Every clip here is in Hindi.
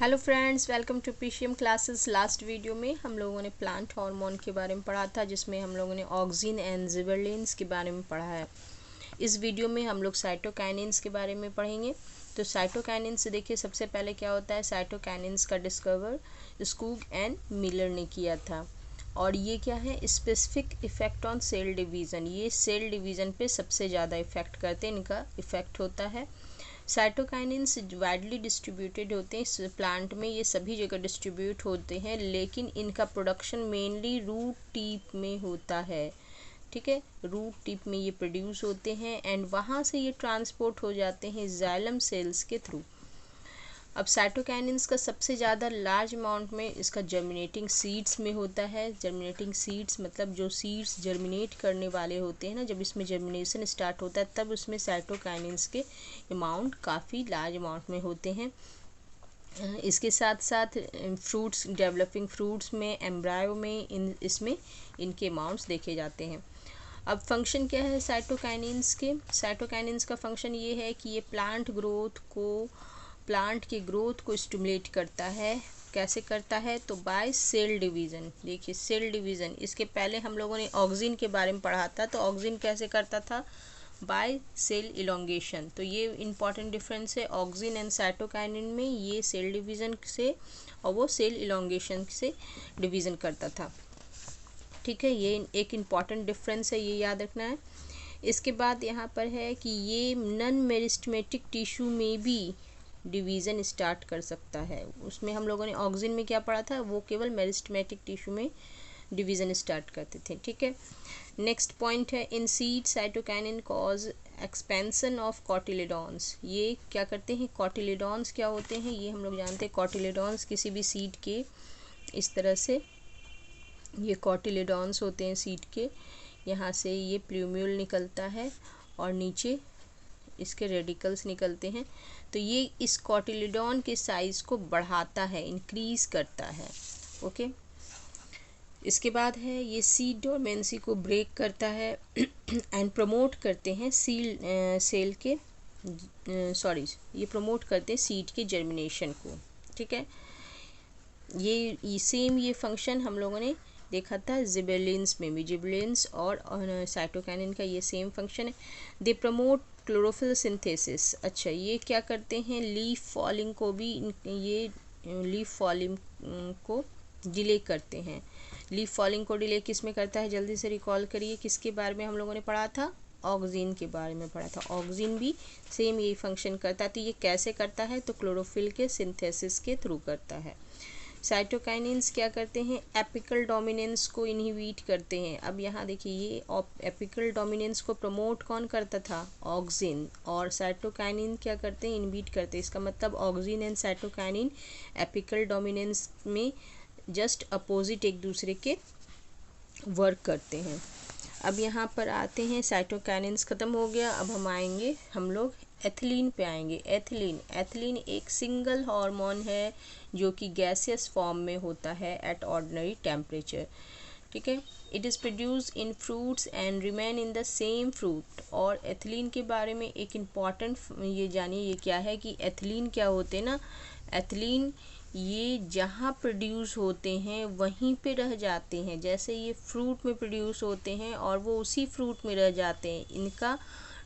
Hello friends, welcome to PCM classes. Last video में हम लोगों ने प्लांट हार्मोन के बारे में पढ़ा था, जिसमें हम लोगों ने ऑक्सिन एंड जिबरेलिन्स के बारे में पढ़ा है। इस वीडियो में हम लोग साइटोकाइनिन्स के बारे में पढ़ेंगे। तो साइटोकाइनिन्स देखिए, सबसे पहले क्या होता है। साइटोकाइनिन्स का डिस्कवर स्कूग एंड मिलर ने किया था, और ये क्या है, specific effect on sale division. ये सेल डिवीज़न पे सबसे ज़्यादा इफेक्ट करते हैं, इनका इफेक्ट होता है। साइटोकाइनिन्स वाइडली डिस्ट्रीब्यूटेड होते हैं इस प्लांट में, ये सभी जगह डिस्ट्रीब्यूट होते हैं, लेकिन इनका प्रोडक्शन मेनली रूट टिप में होता है। ठीक है, रूट टिप में ये प्रोड्यूस होते हैं एंड वहाँ से ये ट्रांसपोर्ट हो जाते हैं जाइलम सेल्स के थ्रू। अब साइटोकाइनिन्स का सबसे ज़्यादा लार्ज अमाउंट में इसका जर्मिनेटिंग सीड्स में होता है। जर्मिनेटिंग सीड्स मतलब जो सीड्स जर्मिनेट करने वाले होते हैं ना, जब इसमें जर्मिनेशन स्टार्ट होता है तब उसमें साइटोकाइनिन्स के अमाउंट काफ़ी लार्ज अमाउंट में होते हैं। इसके साथ साथ फ्रूट्स, डेवलपिंग फ्रूट्स में, एम्ब्रायो में, इसमें इनके अमाउंट्स देखे जाते हैं। अब फंक्शन क्या है साइटोकाइनिन्स के। साइटोकाइनिन्स का फंक्शन ये है कि ये प्लांट के ग्रोथ को स्टिमुलेट करता है। कैसे करता है, तो बाय सेल डिवीज़न। देखिए सेल डिवीज़न, इसके पहले हम लोगों ने ऑक्सिन के बारे में पढ़ा था। तो ऑक्सिन कैसे करता था, बाय सेल इलोंगेशन। तो ये इंपॉर्टेंट डिफरेंस है ऑक्सिन एंड साइटोकाइनिन में। ये सेल डिवीज़न से और वो सेल इलोंगेशन से डिवीज़न करता था। ठीक है, ये एक इम्पॉर्टेंट डिफरेंस है, ये याद रखना है। इसके बाद यहाँ पर है कि ये नॉन मेरिस्टेमेटिक टिश्यू में भी डिवीज़न स्टार्ट कर सकता है। उसमें हम लोगों ने ऑक्सिन में क्या पढ़ा था, वो केवल मेरिस्टेमेटिक टिश्यू में डिवीज़न स्टार्ट करते थे। ठीक है, नेक्स्ट पॉइंट है in seed cytokinin cause expansion of cotyledons. ये क्या करते हैं, कॉटिलेडॉन्स क्या होते हैं ये हम लोग जानते हैं। कॉटिलेडॉन्स किसी भी सीड के, इस तरह से ये कॉटिलेडॉन्स होते हैं सीड के। यहाँ से ये प्लूम्यूल निकलता है और नीचे इसके रेडिकल्स निकलते हैं। तो ये इस कॉटिलेडॉन के साइज़ को बढ़ाता है, इंक्रीज़ करता है। ओके, इसके बाद है ये सीड डोरमेंसी को ब्रेक करता है एंड प्रमोट करते हैं सेल के ये प्रमोट करते हैं सीड के जर्मिनेशन को। ठीक है, ये सेम ये फंक्शन हम लोगों ने देखा था जिबरेलिन्स में भी। जिबरेलिन्स और साइटोकाइनिन का ये सेम फंक्शन है। They promote chlorophyll synthesis. अच्छा, ये क्या करते हैं, लीफ फॉलिंग को भी, ये लीफ फॉलिंग को डिले करते हैं। लीफ फॉलिंग को डिले किस में करता है, जल्दी से रिकॉल करिए, किसके बारे में हम लोगों ने पढ़ा था, ऑक्सिन के बारे में पढ़ा था। ऑक्सिन भी सेम यही फंक्शन करता है। तो ये कैसे करता है, तो क्लोरोफिल के सिंथेसिस के थ्रू करता है। साइटोकाइनिन्स क्या करते हैं, एपिकल डोमिनेंस को इनहिबिट करते हैं। अब यहाँ देखिए, ये एपिकल डोमिनेंस को प्रमोट कौन करता था, ऑक्सिन, और साइटोकाइनिन क्या करते हैं, इनहिबिट करते हैं। इसका मतलब auxin and cytokinin apical dominance में जस्ट अपोजिट एक दूसरे के वर्क करते हैं। अब यहाँ पर आते हैं, साइटोकाइनिन्स ख़त्म हो गया। अब हम लोग एथिलीन पे आएंगे। एथिलीन एक सिंगल हार्मोन है जो कि गैसियस फॉर्म में होता है एट ऑर्डिनरी टेम्परेचर। ठीक है, it is produce in fruits and remain in the same fruit. और एथिलीन के बारे में एक इम्पॉर्टेंट ये जानिए, ये क्या है कि एथिलीन क्या होते हैं ना, एथिलीन ये जहाँ प्रोड्यूस होते हैं वहीं पे रह जाते हैं। जैसे ये फ्रूट में प्रोड्यूस होते हैं और वो उसी फ्रूट में रह जाते हैं, इनका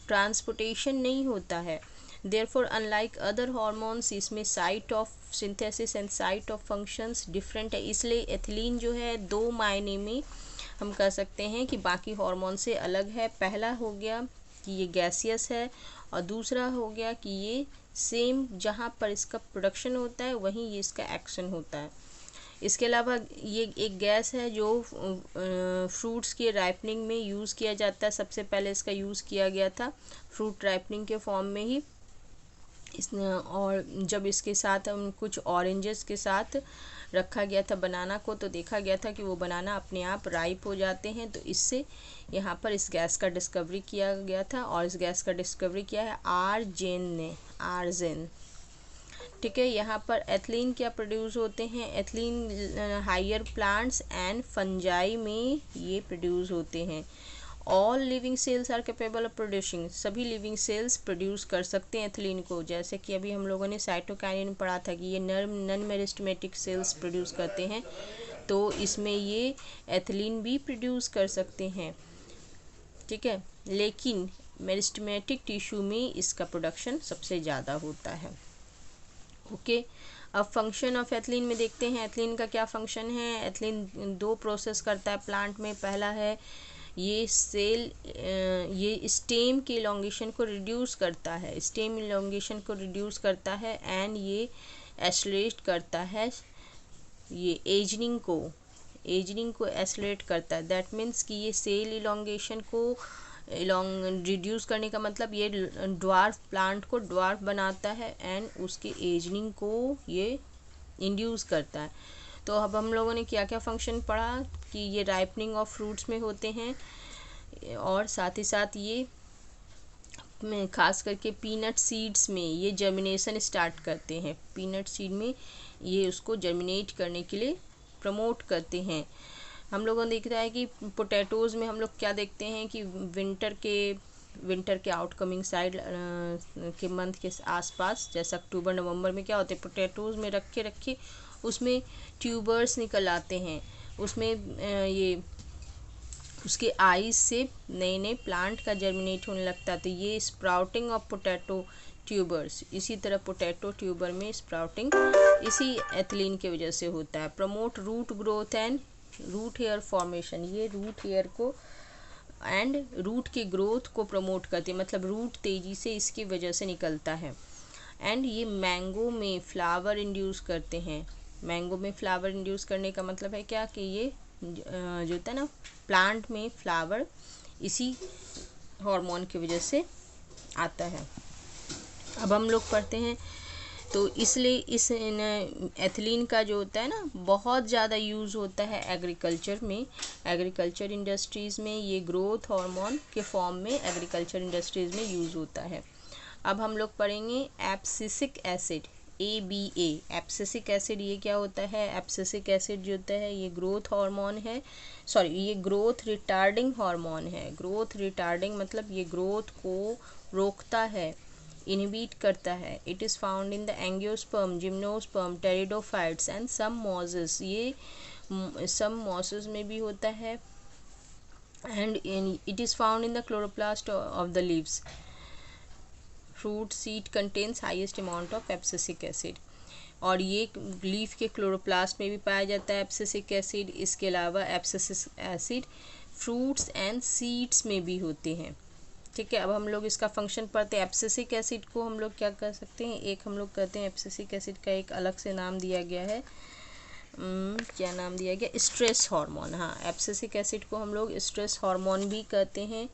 ट्रांसपोर्टेशन नहीं होता है। देयरफॉर अनलाइक अदर हार्मोन्स, इसमें site of synthesis and site of functions different है। इसलिए एथिलीन जो है दो मायने में हम कह सकते हैं कि बाकी हार्मोन से अलग है। पहला हो गया कि ये गैसियस है, और दूसरा हो गया कि ये सेम जहाँ पर इसका प्रोडक्शन होता है वहीं ये इसका एक्शन होता है। इसके अलावा ये एक गैस है जो फ्रूट्स के राइपनिंग में यूज़ किया जाता है। सबसे पहले इसका यूज़ किया गया था फ्रूट राइपनिंग के फॉर्म में ही और जब इसके साथ हम कुछ ऑरेंजेस के साथ रखा गया था बनाना को, तो देखा गया था कि वो बनाना अपने आप राइप हो जाते हैं। तो इससे यहाँ पर इस गैस का डिस्कवरी किया गया था, और इस गैस का डिस्कवरी किया है आर्जेन। ठीक है, यहाँ पर एथिलीन क्या प्रोड्यूस होते हैं, ethylene higher plants and fungi में ये प्रोड्यूस होते हैं। All living cells are capable of producing, सभी लिविंग सेल्स प्रोड्यूस कर सकते हैं एथिलीन को। जैसे कि अभी हम लोगों ने साइटोकाइनिन पढ़ा था कि ये नॉन मेरिस्टेमेटिक सेल्स प्रोड्यूस करते हैं, तो इसमें ये एथिलीन भी प्रोड्यूस कर सकते हैं, ठीक है। लेकिन मेरिस्टेमेटिक टिश्यू में इसका प्रोडक्शन सबसे ज़्यादा होता है। ओके, अब फंक्शन ऑफ एथिलीन में देखते हैं एथिलीन का क्या फंक्शन है। एथिलीन दो प्रोसेस करता है प्लांट में। पहला है ये ये स्टेम के इलॉन्गेशन को रिड्यूस करता है, स्टेम इलॉन्गेशन को रिड्यूस करता है एंड ये एक्सेलरेट करता है ये एजनिंग को एक्सेलरेट करता है। दैट मीन्स कि ये सेल इलॉन्गेशन को रिड्यूस करने का मतलब ये ड्वार्फ प्लांट को ड्वार्फ बनाता है एंड उसके एजनिंग को ये इंड्यूस करता है। तो अब हम लोगों ने क्या क्या फंक्शन पढ़ा कि ये राइपनिंग ऑफ फ्रूट्स में होते हैं और साथ ही साथ ये खास करके पीनट सीड्स में ये जर्मिनेशन स्टार्ट करते हैं। पीनट सीड में ये उसको जर्मिनेट करने के लिए प्रमोट करते हैं। हम लोगों ने देखा है कि पोटैटोज़ में हम लोग क्या देखते हैं कि विंटर के आउटकमिंग साइड के मंथ के आसपास, जैसे अक्टूबर नवंबर में क्या होते हैं, पोटैटोज़ में रखे उसमें ट्यूबर्स निकल आते हैं, उसमें ये उसके आइज से नए नए प्लांट का जर्मिनेट होने लगता है। तो ये स्प्राउटिंग ऑफ पोटैटो ट्यूबर्स, इसी तरह पोटैटो ट्यूबर में स्प्राउटिंग इसी एथिलीन की वजह से होता है। Promote root growth and root hair formation, ये रूट हेयर को एंड रूट के ग्रोथ को प्रमोट करती है, मतलब रूट तेज़ी से इसकी वजह से निकलता है। एंड ये मैंगो में फ्लावर इंड्यूस करते हैं। मैंगो में फ्लावर इंड्यूस करने का मतलब है क्या कि ये जो होता है ना प्लांट में फ्लावर इसी हार्मोन की वजह से आता है। अब हम लोग पढ़ते हैं तो इसलिए इस एथिलीन का जो होता है ना बहुत ज़्यादा यूज़ होता है एग्रीकल्चर में, एग्रीकल्चर इंडस्ट्रीज़ में ये ग्रोथ हार्मोन के फॉर्म में एग्रीकल्चर इंडस्ट्रीज़ में यूज़ होता है। अब हम लोग पढ़ेंगे abscisic acid, ABA, abscisic acid. ये क्या होता है? एब्सिसिक एसिड जो होता है ये ग्रोथ हार्मोन है, ये ग्रोथ रिटार्डिंग हार्मोन है। ग्रोथ रिटार्डिंग मतलब ये ग्रोथ को रोकता है, इनहिबिट करता है। It is found in the angiosperm, gymnosperm, pteridophytes and some mosses. ये सम मॉसेस में भी होता है and it is found in the chloroplast of the leaves. Fruit seed contains highest amount of abscisic acid, और ये लीफ के क्लोरोप्लास्ट में भी पाया जाता है एब्सिसिक एसिड। इसके अलावा abscisic acid fruits and seeds में भी होते हैं, ठीक है। अब हम लोग इसका फंक्शन पढ़ते हैं। एब्सिसिक एसिड को हम लोग क्या कर सकते हैं, एक हम लोग कहते हैं एब्सिसिक एसिड का एक अलग से नाम दिया गया है, क्या नाम दिया गया, स्ट्रेस हार्मोन। हाँ, एब्सिसिक एसिड को हम लोग स्ट्रेस हार्मोन भी कहते हैं।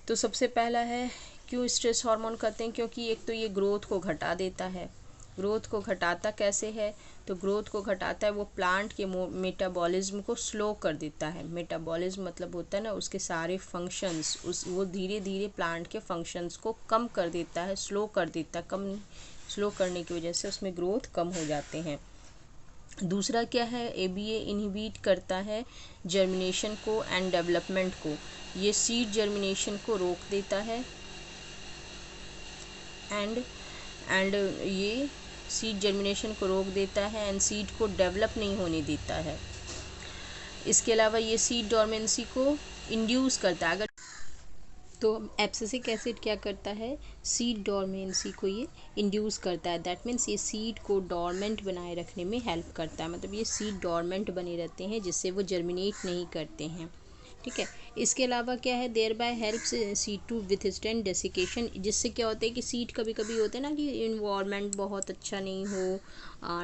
तो सबसे पहला है क्यों स्ट्रेस हार्मोन कहते हैं, क्योंकि एक तो ये ग्रोथ को घटा देता है। ग्रोथ को घटाता कैसे है, तो ग्रोथ को घटाता है वो प्लांट के मेटाबॉलिज्म को स्लो कर देता है। मेटाबॉलिज्म मतलब होता है ना उसके सारे फंक्शंस, वो धीरे धीरे प्लांट के फंक्शंस को कम कर देता है, स्लो कर देता है। स्लो करने की वजह से उसमें ग्रोथ कम हो जाते हैं। दूसरा क्या है, ABA इनहिबिट करता है जर्मिनेशन को एंड डेवलपमेंट को। ये सीड जर्मिनेशन को रोक देता है एंड ये सीड जर्मिनेशन को रोक देता है एंड सीड को डेवलप नहीं होने देता है। इसके अलावा ये सीड डोरमेंसी को इंड्यूस करता है। अगर तो एब्सिसिक एसिड क्या करता है, सीड डोरमेंसी को ये इंड्यूस करता है। दैट मीन्स ये सीड को डोरमेंट बनाए रखने में हेल्प करता है, मतलब ये सीड डोरमेंट बने रहते हैं जिससे वो जर्मिनेट नहीं करते हैं, ठीक है। इसके अलावा क्या है, thereby helps seed to withstand desiccation. जिससे क्या होता है कि सीड कभी कभी होता है ना कि इन्वायरमेंट बहुत अच्छा नहीं हो,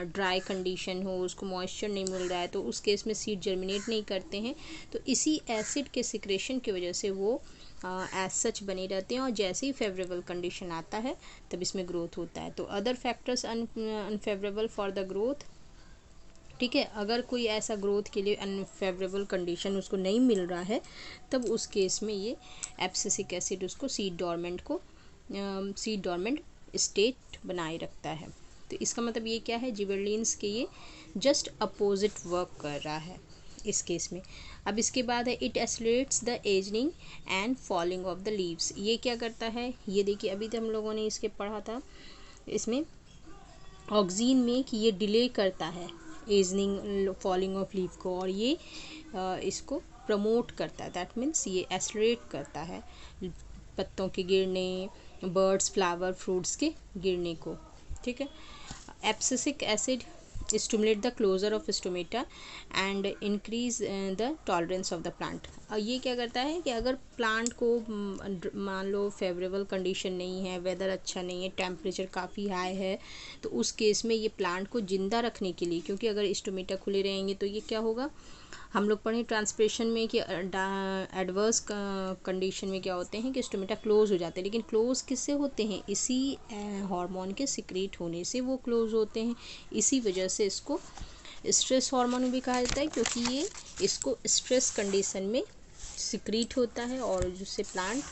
ड्राई कंडीशन हो, उसको मॉइस्चर नहीं मिल रहा है, तो उस केस में सीड जर्मिनेट नहीं करते हैं। तो इसी एसिड के सिक्रेशन की वजह से वो एज सच बने रहते हैं और जैसे ही फेवरेबल कंडीशन आता है तब इसमें ग्रोथ होता है। तो other factors unfavourable for the growth, ठीक है। अगर कोई ऐसा ग्रोथ के लिए अनफेवरेबल कंडीशन उसको नहीं मिल रहा है तब उस केस में ये एब्सिसिक एसिड उसको सीड डोरमेंट स्टेट बनाए रखता है। तो इसका मतलब ये क्या है, जिबरेलिन्स के ये जस्ट अपोजिट वर्क कर रहा है। इस केस में। अब इसके बाद है it accelerates the ageing and falling of the leaves. ये क्या करता है, ये देखिए अभी तो हम लोगों ने इसके पढ़ा था इसमें ऑक्सीन में कि ये डिले करता है एजिंग फॉलिंग ऑफ लीफ को, और ये इसको प्रमोट करता है। दैट मीन्स ये एक्सेलरेट करता है पत्तों के गिरने, बर्ड्स, फ्लावर, फ्रूट्स के गिरने को। ठीक है। Abscisic acid stimulate the closure of stomata and increase the tolerance of the plant. ये क्या करता है कि अगर प्लांट को मान लो फेवरेबल कंडीशन नहीं है, वेदर अच्छा नहीं है, टेम्परेचर काफ़ी हाई है, तो उस केस में ये प्लांट को ज़िंदा रखने के लिए, क्योंकि अगर स्टोमेटा खुले रहेंगे तो ये क्या होगा, हम लोग पढ़े ट्रांसपिरेशन में कि एडवर्स कंडीशन में क्या होते हैं कि स्टोमेटा क्लोज हो जाते हैं, लेकिन क्लोज किससे होते हैं, इसी हार्मोन के सिक्रीट होने से वो क्लोज होते हैं। इसी वजह से इसको स्ट्रेस हार्मोन भी कहा जाता है, क्योंकि ये इसको स्ट्रेस कंडीशन में सिक्रीट होता है और जिससे प्लांट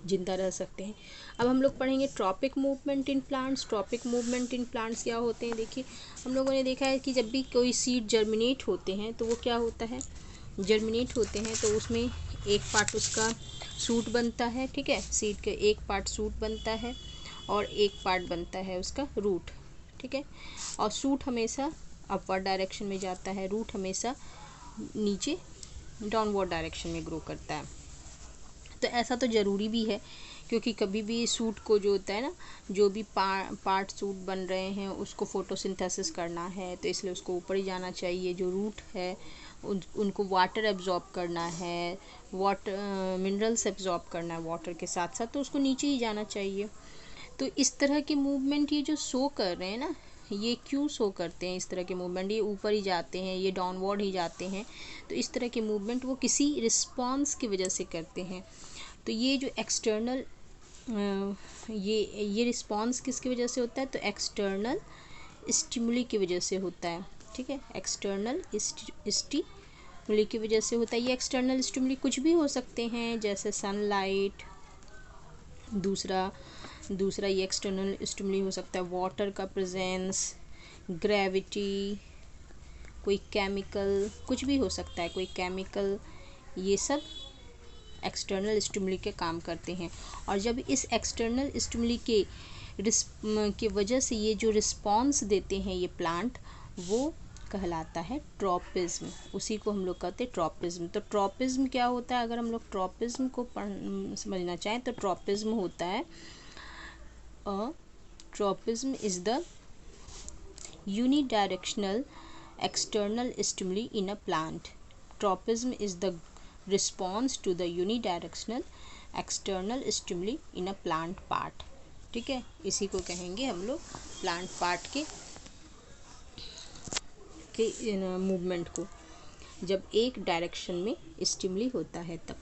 जिंदा रह सकते हैं। अब हम लोग पढ़ेंगे tropic movement in plants. Tropic movement in plants क्या होते हैं, देखिए हम लोगों ने देखा है कि जब भी कोई सीड जर्मिनेट होते हैं तो वो क्या होता है, जर्मिनेट होते हैं तो उसमें एक पार्ट उसका सूट बनता है। ठीक है, सीड का एक पार्ट सूट बनता है और एक पार्ट बनता है उसका रूट। ठीक है, और सूट हमेशा अपवर्ड डायरेक्शन में जाता है, रूट हमेशा नीचे डाउनवर्ड डायरेक्शन में ग्रो करता है। तो ऐसा तो ज़रूरी भी है, क्योंकि कभी भी सूट को जो होता है ना, जो भी पार्ट सूट बन रहे हैं उसको फोटोसिंथेसिस करना है, तो इसलिए उसको ऊपर ही जाना चाहिए। जो रूट है उनको वाटर एब्जॉर्ब करना है, वाटर मिनरल्स एब्जॉर्ब करना है वाटर के साथ साथ, तो उसको नीचे ही जाना चाहिए। तो इस तरह के मूवमेंट ये जो शो कर रहे हैं ना, ये क्यों शो करते हैं इस तरह के मूवमेंट, ये ऊपर ही जाते हैं, ये डाउनवर्ड ही जाते हैं, तो इस तरह के मूवमेंट वो किसी रिस्पॉन्स की वजह से करते हैं। तो ये जो एक्सटर्नल ये रिस्पॉन्स किसकी वजह से होता है, तो एक्सटर्नल स्टिमुली की वजह से होता है। ठीक है, एक्सटर्नल स्टिमुली की वजह से होता है। ये एक्सटर्नल स्टिमुली कुछ भी हो सकते हैं, जैसे सनलाइट, दूसरा ये एक्सटर्नल स्टिमुली हो सकता है वाटर का प्रेजेंस, ग्रेविटी, कोई केमिकल, कुछ भी हो सकता है, कोई केमिकल, ये सब एक्सटर्नल स्टिमुली के काम करते हैं। और जब इस एक्सटर्नल स्टिमुली के वजह से ये जो रिस्पॉन्स देते हैं ये प्लांट, वो कहलाता है ट्रॉपिज्म। उसी को हम लोग कहते हैं ट्रॉपिज्म। तो ट्रॉपिज्म क्या होता है, अगर हम लोग ट्रॉपिज्म को समझना चाहें तो ट्रॉपिज्म होता है tropism is the unidirectional external stimuli in a plant. Tropism is the response to the unidirectional external stimuli in a plant part. ठीक है, इसी को कहेंगे हम लोग प्लांट पार्ट के मूवमेंट को, जब एक डायरेक्शन में स्टिमुली होता है तब।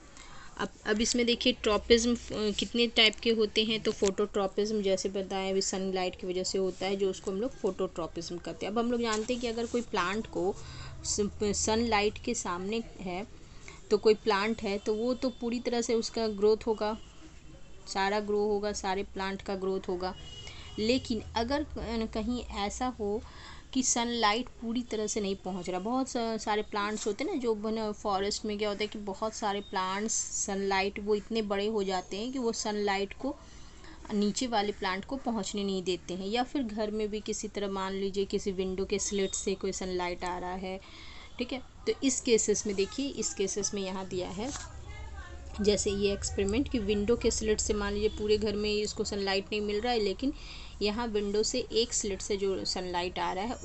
अब इसमें देखिए ट्रॉपिज्म कितने टाइप के होते हैं, तो फोटोट्रॉपिज्म जैसे बताया अभी सनलाइट की वजह से होता है, जो उसको हम लोग फोटोट्रॉपिज्म कहते हैं। अब हम लोग जानते हैं कि अगर कोई प्लांट को सनलाइट के सामने है, तो कोई प्लांट है तो वो तो पूरी तरह से उसका ग्रोथ होगा, सारा ग्रो होगा, सारे प्लांट का ग्रोथ होगा। लेकिन अगर कहीं ऐसा हो कि सनलाइट पूरी तरह से नहीं पहुंच रहा, बहुत सारे प्लांट्स होते हैं ना, जो फॉरेस्ट में क्या होता है कि बहुत सारे प्लांट्स सनलाइट वो इतने बड़े हो जाते हैं कि वो सनलाइट को नीचे वाले प्लांट को पहुंचने नहीं देते हैं, या फिर घर में भी किसी तरह मान लीजिए किसी विंडो के स्लिट से कोई सनलाइट आ रहा है। ठीक है, तो इस केसेस में देखिए, इस केसेस में यहाँ दिया है जैसे ये एक्सपेरिमेंट कि विंडो के स्लिट से मान लीजिए पूरे घर में इसको सनलाइट नहीं मिल रहा है, लेकिन यहाँ विंडो से एक स्लिट से जो सनलाइट आ रहा है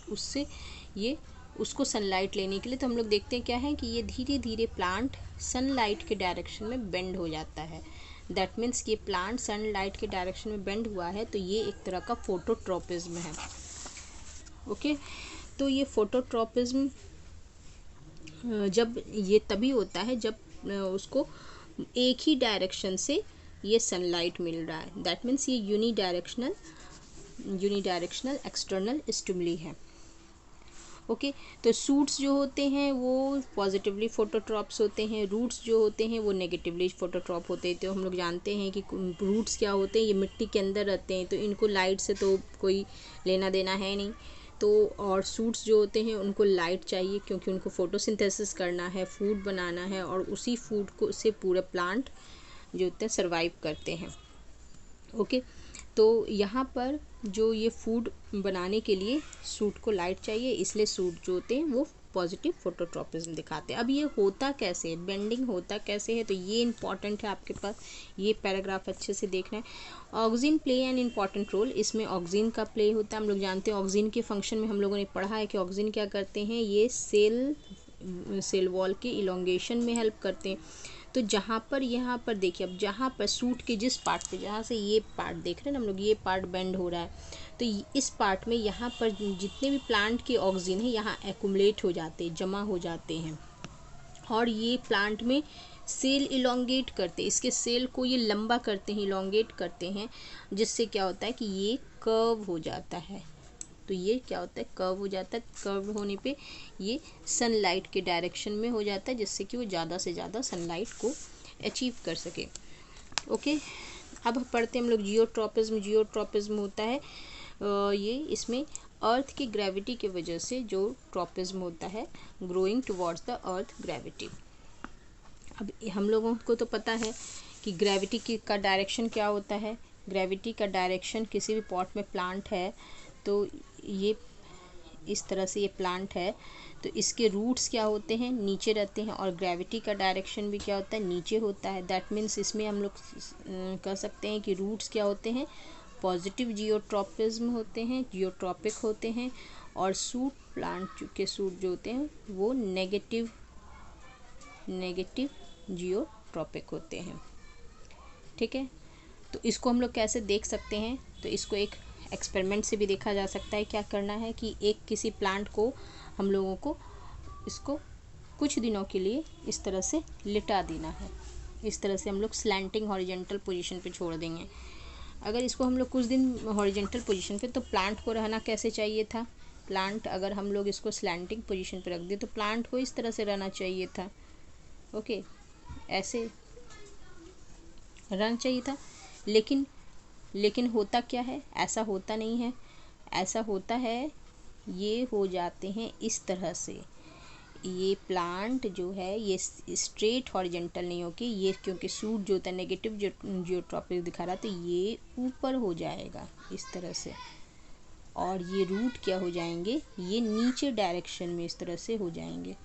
उससे ये उसको सनलाइट लेने के लिए, तो हम लोग देखते हैं क्या है कि ये धीरे धीरे प्लांट सनलाइट के डायरेक्शन में बेंड हो जाता है। दैट मीन्स ये प्लांट सनलाइट के डायरेक्शन में बेंड हुआ है, तो ये एक तरह का फोटोट्रॉपिज्म है। ओके, तो ये फोटोट्रॉपिज्म जब ये तभी होता है जब उसको एक ही डायरेक्शन से ये सनलाइट मिल रहा है। दैट मीन्स ये यूनिडायरेक्शनल एक्सटर्नल स्टिमुली है। ओके, तो सूट्स जो होते हैं वो पॉजिटिवली फोटोट्रॉप्स होते हैं, रूट्स जो होते हैं वो नेगेटिवली फोटोट्रॉप होते हैं। तो हम लोग जानते हैं कि रूट्स क्या होते हैं, ये मिट्टी के अंदर रहते हैं, तो इनको लाइट से तो कोई लेना देना है नहीं, तो और सूट्स जो होते हैं उनको लाइट चाहिए, क्योंकि उनको फोटोसिंथेसिस करना है, फूड बनाना है, और उसी फूड को से पूरा प्लांट जो होते हैं सर्वाइव करते हैं। ओके, तो यहाँ पर जो ये फूड बनाने के लिए सूट को लाइट चाहिए, इसलिए सूट जो होते हैं वो पॉजिटिव फोटोट्रॉपिज्म दिखाते हैं। अब ये होता कैसे है, बेंडिंग होता कैसे है, तो ये इंपॉर्टेंट है आपके पास, ये पैराग्राफ अच्छे से देखना है। Auxin play an important role, इसमें ऑक्सिन का प्ले होता है। हम लोग जानते हैं ऑक्सिन के फंक्शन में हम लोगों ने पढ़ा है कि ऑक्सिन क्या करते हैं, ये सेल वॉल के इलोंगेशन में हेल्प करते हैं। तो जहाँ पर यहाँ पर देखिए, अब जहाँ पर सूट के जिस पार्ट पे, जहाँ से ये पार्ट देख रहे हैं ना हम लोग, ये पार्ट बेंड हो रहा है, तो इस पार्ट में यहाँ पर जितने भी प्लांट के ऑक्सिन है यहाँ एक्युमुलेट हो जाते हैं, जमा हो जाते हैं, और ये प्लांट में सेल इलोंगेट करते हैं, इसके सेल को ये लंबा करते हैं, इलोंगेट करते हैं, जिससे क्या होता है कि ये कर्व हो जाता है। तो ये क्या होता है, कर्व हो जाता है। कर्व होने पे ये सनलाइट के डायरेक्शन में हो जाता है, जिससे कि वो ज़्यादा से ज़्यादा सनलाइट को अचीव कर सके। ओके, अब पढ़ते हैं हम लोग जियोट्रॉपिज्म। जियोट्रॉपिज्म होता है ये इसमें अर्थ की ग्रेविटी की वजह से जो ट्रॉपिज्म होता है, growing towards the earth gravity. अब हम लोगों को तो पता है कि ग्रेविटी का डायरेक्शन क्या होता है। ग्रेविटी का डायरेक्शन, किसी भी पॉट में प्लांट है तो ये इस तरह से ये प्लांट है, तो इसके रूट्स क्या होते हैं, नीचे रहते हैं, और ग्रेविटी का डायरेक्शन भी क्या होता है, नीचे होता है। दैट मीन्स इसमें हम लोग कह सकते हैं कि रूट्स क्या होते हैं, पॉजिटिव जियोट्रॉपिज्म होते हैं, जियोट्रॉपिक होते हैं, और सूट प्लांट के सूट जो होते हैं वो नेगेटिव जियोट्रॉपिक होते हैं। ठीक है, तो इसको हम लोग कैसे देख सकते हैं, तो इसको एक एक्सपेरिमेंट से भी देखा जा सकता है। क्या करना है कि एक किसी प्लांट को हम लोगों को इसको कुछ दिनों के लिए इस तरह से लिटा देना है। इस तरह से हम लोग स्लैंटिंग हॉरिजॉन्टल पोजीशन पे छोड़ देंगे। अगर इसको हम लोग कुछ दिन हॉरिजॉन्टल पोजीशन पे, तो प्लांट को रहना कैसे चाहिए था, प्लांट अगर हम लोग इसको स्लैंटिंग पोजीशन पे रख दें तो प्लांट को इस तरह से रहना चाहिए था। ओके, ऐसे रहना चाहिए था, लेकिन होता क्या है, ऐसा होता नहीं है। ऐसा होता है, ये हो जाते हैं इस तरह से। ये प्लांट जो है ये स्ट्रेट हॉरिजॉन्टल नहीं होके, ये क्योंकि सूट जो होता है नेगेटिव जियोट्रॉपिक दिखा रहा, तो ये ऊपर हो जाएगा इस तरह से, और ये रूट क्या हो जाएंगे, ये नीचे डायरेक्शन में इस तरह से हो जाएंगे।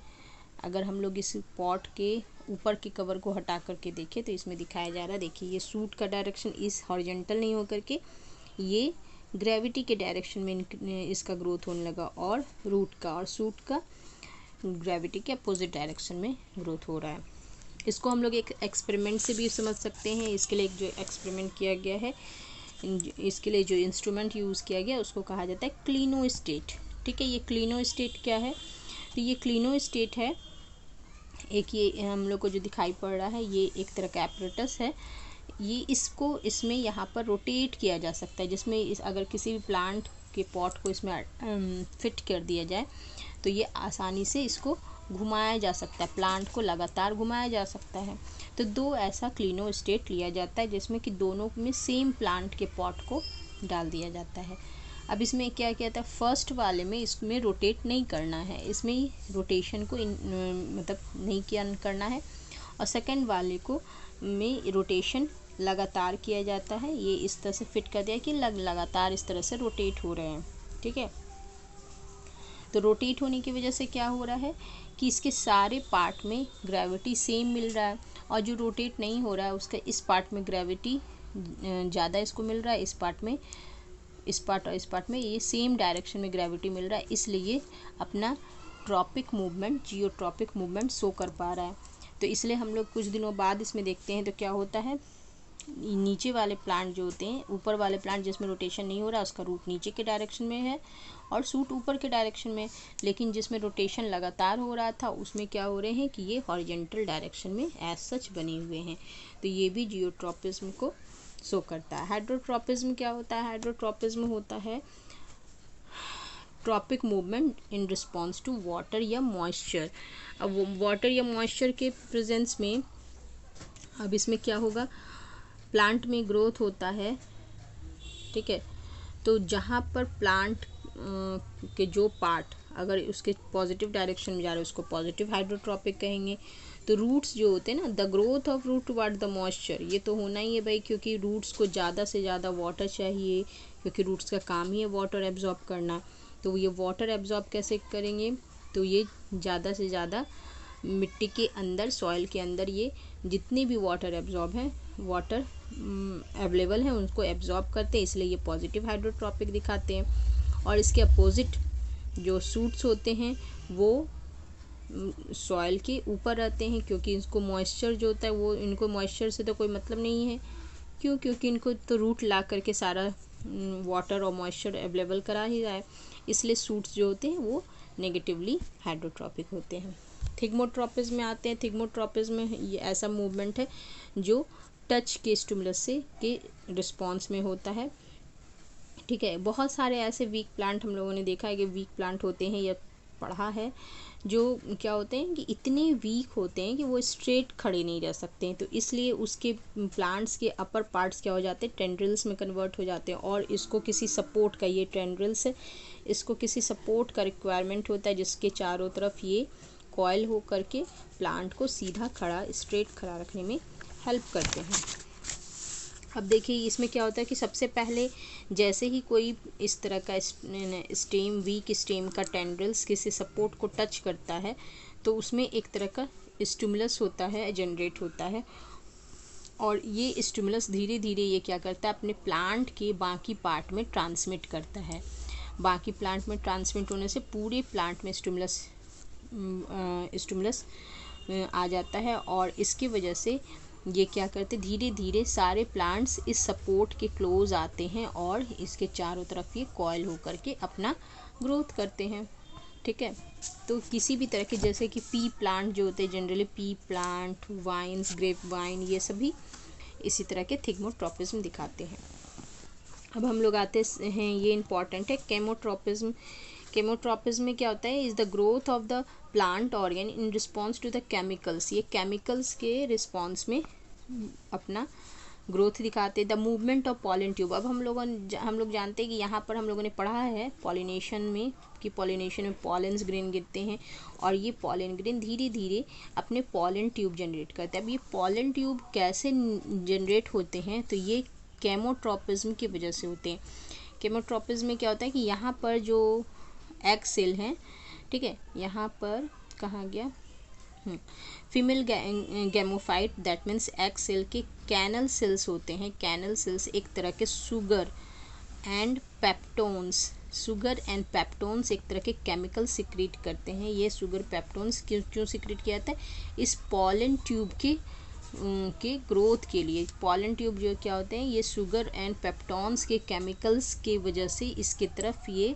अगर हम लोग इस पॉट के ऊपर के कवर को हटा करके देखें तो इसमें दिखाया जा रहा है, देखिए ये सूट का डायरेक्शन इस हॉरिजॉन्टल नहीं होकर के ये ग्रेविटी के डायरेक्शन में इसका ग्रोथ होने लगा, और रूट का और सूट का ग्रेविटी के अपोजिट डायरेक्शन में ग्रोथ हो रहा है। इसको हम लोग एक एक्सपेरिमेंट से भी समझ सकते हैं। इसके लिए एक जो एक्सपेरिमेंट किया गया है, इसके लिए जो इंस्ट्रूमेंट यूज़ किया गया उसको कहा जाता है क्लिनोस्टेट। ठीक है, ये क्लिनोस्टेट क्या है, तो ये क्लिनोस्टेट है एक, ये हम लोग को जो दिखाई पड़ रहा है ये एक तरह का एपरेटस है। ये इसको इसमें यहाँ पर रोटेट किया जा सकता है, जिसमें अगर किसी भी प्लांट के पॉट को इसमें फिट कर दिया जाए तो ये आसानी से इसको घुमाया जा सकता है, प्लांट को लगातार घुमाया जा सकता है। तो दो ऐसा क्लिनोस्टेट लिया जाता है जिसमें कि दोनों में सेम प्लांट के पॉट को डाल दिया जाता है। अब इसमें क्या किया था, फर्स्ट वाले में इसमें रोटेट नहीं करना है, इसमें रोटेशन को मतलब नहीं करना है, और सेकंड वाले को में रोटेशन लगातार किया जाता है। ये इस तरह से फिट कर दिया कि लगातार इस तरह से रोटेट हो रहे हैं। ठीक है, तो रोटेट होने की वजह से क्या हो रहा है कि इसके सारे पार्ट में ग्रेविटी सेम मिल रहा है, और जो रोटेट नहीं हो रहा है उसका इस पार्ट में ग्रेविटी ज़्यादा इसको मिल रहा है, इस पार्ट में, इस पार्ट और इस पार्ट में ये सेम डायरेक्शन में ग्रेविटी मिल रहा है, इसलिए अपना tropic movement, geotropic movement show कर पा रहा है। तो इसलिए हम लोग कुछ दिनों बाद इसमें देखते हैं तो क्या होता है, नीचे वाले प्लांट जो होते हैं, ऊपर वाले प्लांट जिसमें रोटेशन नहीं हो रहा उसका रूट नीचे के डायरेक्शन में है और सूट ऊपर के डायरेक्शन में, लेकिन जिसमें रोटेशन लगातार हो रहा था उसमें क्या हो रहे हैं कि ये हॉरिजॉन्टल डायरेक्शन में एज सच बने हुए हैं। तो ये भी जियोट्रॉपिज्म को शो करता है। हाइड्रोट्रॉपिज्म क्या होता है, हाइड्रोट्रॉपिज्म होता है tropic movement in response to water या मॉइस्चर। अब वाटर या मॉइस्चर के प्रेजेंस में अब इसमें क्या होगा, प्लांट में ग्रोथ होता है। ठीक है, तो जहाँ पर प्लांट के जो पार्ट अगर उसके पॉजिटिव डायरेक्शन में जा रहे हैं उसको पॉजिटिव हाइड्रोट्रॉपिक कहेंगे। तो रूट्स जो होते हैं ना, the growth of root toward the moisture, ये तो होना ही है भाई, क्योंकि रूट्स को ज़्यादा से ज़्यादा वाटर चाहिए, क्योंकि रूट्स का काम ही है वाटर एब्जॉर्ब करना। तो ये वाटर एब्जॉर्ब कैसे करेंगे, तो ये ज़्यादा से ज़्यादा मिट्टी के अंदर, सॉइल के अंदर ये जितनी भी वाटर एब्जॉर्ब है, वाटर अवेलेबल है, उनको एब्जॉर्ब करते हैं, इसलिए ये पॉजिटिव हाइड्रोट्रॉपिक दिखाते हैं। और इसके अपोजिट जो सूट्स होते हैं वो सॉइल के ऊपर रहते हैं, क्योंकि इसको मॉइस्चर जो होता है वो, इनको मॉइस्चर से तो कोई मतलब नहीं है, क्यों, क्योंकि इनको तो रूट ला करके सारा वाटर और मॉइस्चर अवेलेबल करा ही रहा है, इसलिए सूट्स जो होते हैं वो नेगेटिवली हाइड्रोट्रॉपिक होते हैं। थिग्मोट्रॉपिज्म में आते हैं। थिग्मोट्रॉपिज्म में ये ऐसा मूवमेंट है जो टच के स्टिमुलस से के रिस्पॉन्स में होता है, ठीक है। बहुत सारे ऐसे वीक प्लांट हम लोगों ने देखा है कि वीक प्लांट होते हैं या पढ़ा है, जो क्या होते हैं कि इतने वीक होते हैं कि वो स्ट्रेट खड़े नहीं रह सकते हैं, तो इसलिए उसके प्लांट्स के अपर पार्ट्स क्या हो जाते हैं, टेंड्रिल्स में कन्वर्ट हो जाते हैं, और इसको किसी सपोर्ट का, ये टेंड्रिल्स है, इसको किसी सपोर्ट का रिक्वायरमेंट होता है, जिसके चारों तरफ ये कॉइल हो करके प्लांट को सीधा खड़ा, स्ट्रेट खड़ा रखने में हेल्प करते हैं। अब देखिए इसमें क्या होता है कि सबसे पहले जैसे ही कोई इस तरह का स्टेम, वीक स्टेम का टेंड्रिल्स किसी सपोर्ट को टच करता है, तो उसमें एक तरह का स्टिमुलस होता है, जनरेट होता है, और ये स्टिमुलस धीरे धीरे ये क्या करता है, अपने प्लांट के बाकी पार्ट में ट्रांसमिट करता है। बाकी प्लांट में ट्रांसमिट होने से पूरे प्लांट में स्टिमुलस आ जाता है, और इसकी वजह से ये क्या करते, धीरे धीरे सारे प्लांट्स इस सपोर्ट के क्लोज आते हैं और इसके चारों तरफ ये कॉइल होकर के अपना ग्रोथ करते हैं, ठीक है। तो किसी भी तरह के, जैसे कि पी प्लांट जो होते हैं, generally pea plant, vines, grape vine, ये सभी इसी तरह के थिग्मोट्रॉपिज्म दिखाते हैं। अब हम लोग आते हैं, ये इम्पॉर्टेंट है, केमोट्रॉपिज्म। केमोट्रॉपिज्म में क्या होता है, is the growth of the plant organ in response to the chemicals. ये केमिकल्स के रिस्पॉन्स में अपना ग्रोथ दिखाते हैं। The movement of pollen tube. अब हम लोग जानते हैं कि यहाँ पर हम लोगों ने पढ़ा है पॉलिनेशन में कि पॉलिनेशन में पॉलेंस ग्रेन गिरते हैं, और ये पॉलन ग्रेन धीरे धीरे अपने पॉलन ट्यूब जनरेट करते हैं। अब ये पॉलन ट्यूब कैसे जनरेट होते हैं, तो ये केमोट्रॉपिज्म की वजह से होते हैं। केमोट्रॉपिज्म में क्या होता है कि यहाँ पर जो एग सेल हैं, ठीक है, यहाँ पर कहाँ गया, female gametophyte, that means egg cell के कैनल सेल्स होते हैं। कैनल सेल्स एक तरह के शुगर एंड पेप्टोन्स एक तरह के केमिकल सिक्रीट करते हैं। ये शुगर पेप्टोन्स क्यों सिक्रीट किया जाता है, इस पॉलन ट्यूब के ग्रोथ के लिए। पॉलन ट्यूब जो क्या होते हैं, ये शुगर एंड पेप्टोन्स के केमिकल्स के वजह से इसके तरफ ये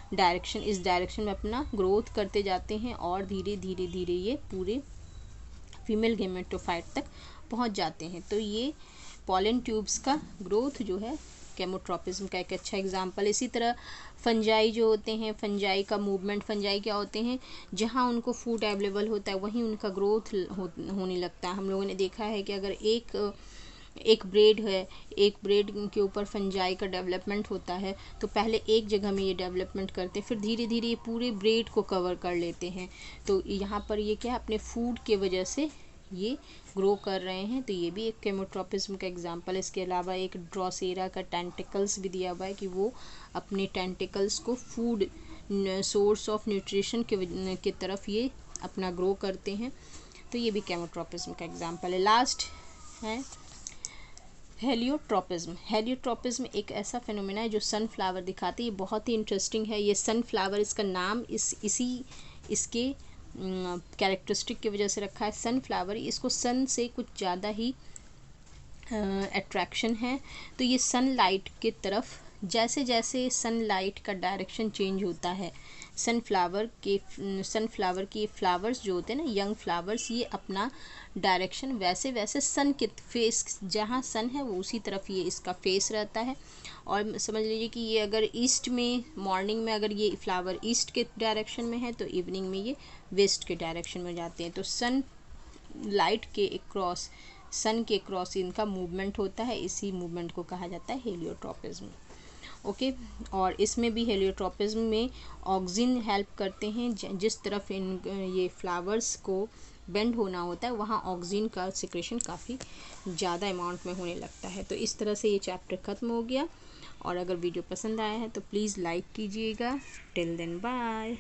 इस डायरेक्शन में अपना ग्रोथ करते जाते हैं, और धीरे धीरे धीरे ये पूरे फीमेल गेमेटोफाइट तक पहुंच जाते हैं। तो ये पॉलन ट्यूब्स का ग्रोथ जो है केमोट्रॉपिज्म का एक अच्छा एग्जाम्पल। इसी तरह फंजाई जो होते हैं, फंजाई का मूवमेंट, फंजाई क्या होते हैं, जहाँ उनको फूड अवेलेबल होता है वहीं उनका ग्रोथ होने लगता है। हम लोगों ने देखा है कि अगर एक ब्रेड है, एक ब्रेड के ऊपर फंजाई का डेवलपमेंट होता है, तो पहले एक जगह में ये डेवलपमेंट करते हैं, फिर धीरे धीरे ये पूरे ब्रेड को कवर कर लेते हैं। तो यहाँ पर ये क्या है, अपने फूड के वजह से ये ग्रो कर रहे हैं, तो ये भी एक केमोट्रॉपिज्म का एग्जांपल है। इसके अलावा एक ड्रॉसेरा का टेंटिकल्स भी दिया हुआ है कि वो अपने टेंटिकल्स को फूड सोर्स ऑफ न्यूट्रिशन के तरफ ये अपना ग्रो करते हैं, तो ये भी केमोट्रॉपिज्म का एग्जांपल है। लास्ट है हेलियोट्रॉपिज्म। हेलियोट्रॉपिज्म एक ऐसा फिनोमेना है जो सनफ्लावर दिखाती है। ये बहुत ही इंटरेस्टिंग है। ये सनफ्लावर, इसका नाम इसके कैरेक्टरिस्टिक की वजह से रखा है सनफ्लावर। इसको सन से कुछ ज़्यादा ही अट्रैक्शन है। तो ये सनलाइट के तरफ, जैसे जैसे सनलाइट का डायरेक्शन चेंज होता है, सनफ्लावर के फ्लावर्स जो होते हैं ना, यंग फ्लावर्स, ये अपना डायरेक्शन वैसे वैसे सन के फेस, जहाँ सन है वो उसी तरफ ये इसका फेस रहता है। और समझ लीजिए कि ये अगर ईस्ट में, मॉर्निंग में अगर ये फ्लावर ईस्ट के डायरेक्शन में है, तो इवनिंग में ये वेस्ट के डायरेक्शन में जाते हैं। तो सन लाइट के क्रॉस, सन के क्रॉस इनका मूवमेंट होता है, इसी मूवमेंट को कहा जाता है हेलियोट्रॉपिज्म। ओके। और इसमें भी हेलियोट्रोपिज्म में ऑक्सिन हेल्प करते हैं। जिस तरफ ये फ्लावर्स को बेंड होना होता है वहाँ ऑक्सिन का सिक्रेशन काफ़ी ज़्यादा अमाउंट में होने लगता है। तो इस तरह से ये चैप्टर ख़त्म हो गया। और अगर वीडियो पसंद आया है तो प्लीज़ लाइक कीजिएगा। Till then bye.